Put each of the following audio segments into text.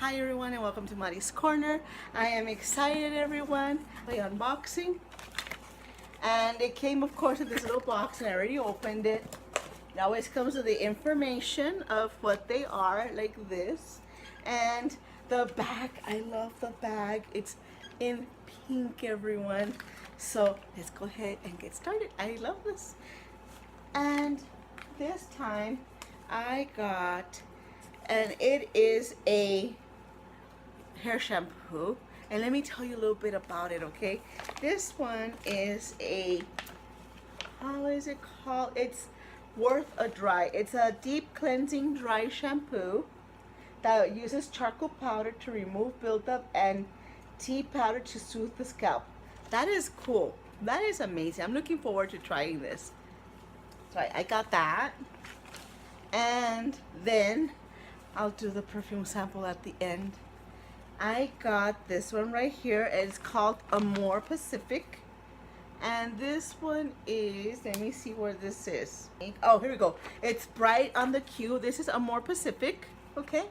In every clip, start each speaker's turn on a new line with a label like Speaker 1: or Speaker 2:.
Speaker 1: Hi everyone and welcome to Mari's Corner. I am excited everyone. The unboxing. And it came of course in this little box and I already opened it. It always comes with the information of what they are like this. And the bag, I love the bag. It's in pink everyone. So let's go ahead and get started. I love this. And this time I got, and it is a hair shampoo, and let me tell you a little bit about it, okay? This one is a, how is it called? It's Worth a Dry. It's a deep cleansing dry shampoo that uses charcoal powder to remove buildup and tea powder to soothe the scalp. That is cool. That is amazing. I'm looking forward to trying this. So I got that, and then I'll do the perfume sample at the end. I got this one right here. It's called Amore Pacific, and this one is, let me see where this is. Oh, here we go. It's Bright on the Q. This is Amore Pacific, okay?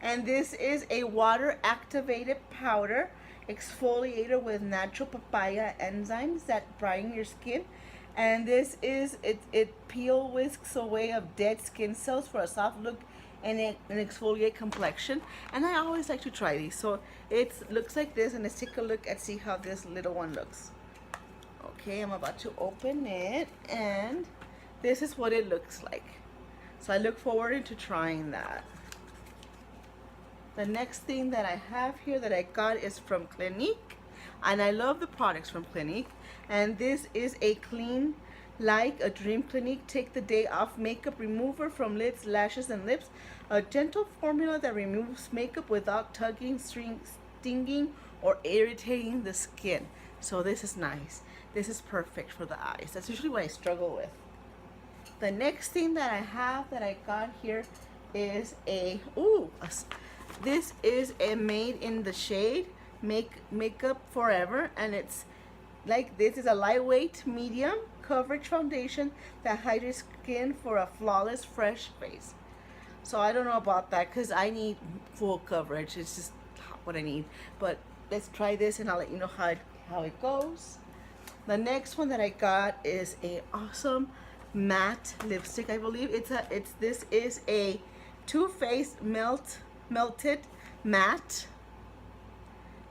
Speaker 1: And this is a water activated powder exfoliator with natural papaya enzymes that brighten your skin. And this is, it peel whisks away of dead skin cells for a soft look and an exfoliate complexion. And I always like to try these. So it looks like this, and let's take a look and see how this little one looks. Okay, I'm about to open it, and this is what it looks like. So I look forward to trying that. The next thing that I have here that I got is from Clinique, and I love the products from Clinique. And this is a Clean Like a Dream Clinique Take the Day Off Makeup Remover from lids, lashes, and lips. A gentle formula that removes makeup without tugging, stinging, or irritating the skin. So this is nice. This is perfect for the eyes. That's usually what I struggle with. The next thing that I have that I got here is this is a Made in the Shade Makeup Forever, and it's like this is a lightweight medium coverage foundation that hydrates skin for a flawless fresh face. So I don't know about that because I need full coverage. It's just what I need. But let's try this and I'll let you know how it goes. The next one that I got is a awesome matte lipstick. I believe this is a Too Faced melted matte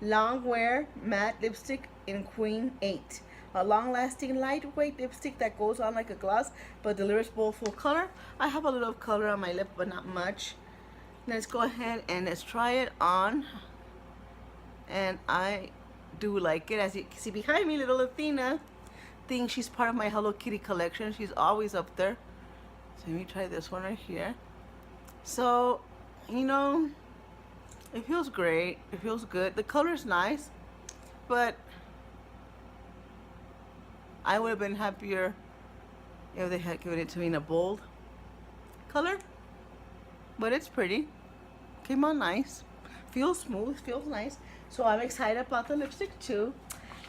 Speaker 1: long wear matte lipstick in Queen 8. A long-lasting, lightweight lipstick that goes on like a gloss but delivers bold full color. I have a little color on my lip, but not much. Let's go ahead and let's try it on. And I do like it. As you can see behind me, little Athena thinks she's part of my Hello Kitty collection. She's always up there. So let me try this one right here. So, you know, it feels great. It feels good. The color's nice, but I would have been happier if they had given it to me in a bold color. But it's pretty. Came out nice. Feels smooth. Feels nice. So I'm excited about the lipstick too.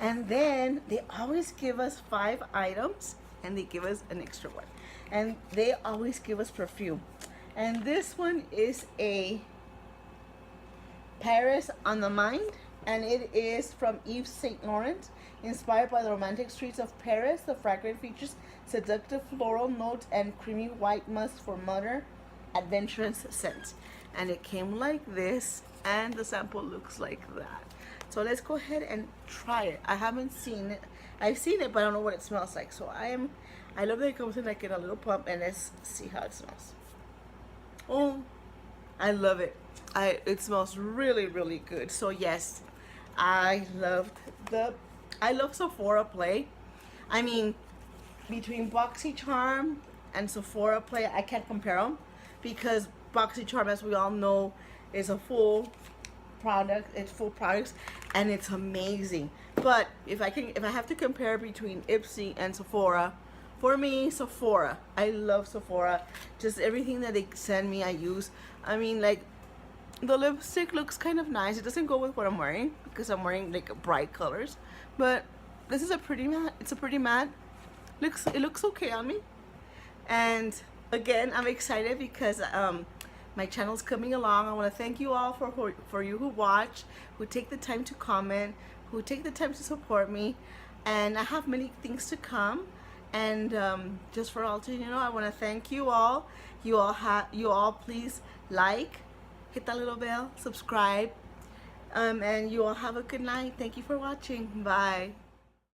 Speaker 1: And then they always give us 5 items, and they give us an extra one. And they always give us perfume. And this one is a Paris on the Mind, and it is from Yves Saint Laurent. Inspired by the romantic streets of Paris, the fragrance features seductive floral notes and creamy white musk for modern, adventurous scent. And it came like this, and the sample looks like that. So let's go ahead and try it. I haven't seen it. I've seen it, but I don't know what it smells like. So I love that it comes in like in a little pump, and let's see how it smells. Oh, I love it. It smells really, really good. So yes, I love Sephora Play. I mean, between BoxyCharm and Sephora Play, I can't compare them because BoxyCharm, as we all know, is a full product. It's full products, and it's amazing. But if I have to compare between Ipsy and Sephora, for me, Sephora. I love Sephora. Just everything that they send me, I use. I mean, like, the lipstick looks kind of nice. It doesn't go with what I'm wearing because I'm wearing like bright colors, but this is a pretty matte. It's a pretty matte. It looks okay on me. And again, I'm excited because My channel's coming along. I want to thank you all for you who watch, who take the time to comment, who take the time to support me, and I have many things to come. And just for all to I want to thank you all. You all please like, hit that little bell, subscribe, and you all have a good night. Thank you for watching. Bye.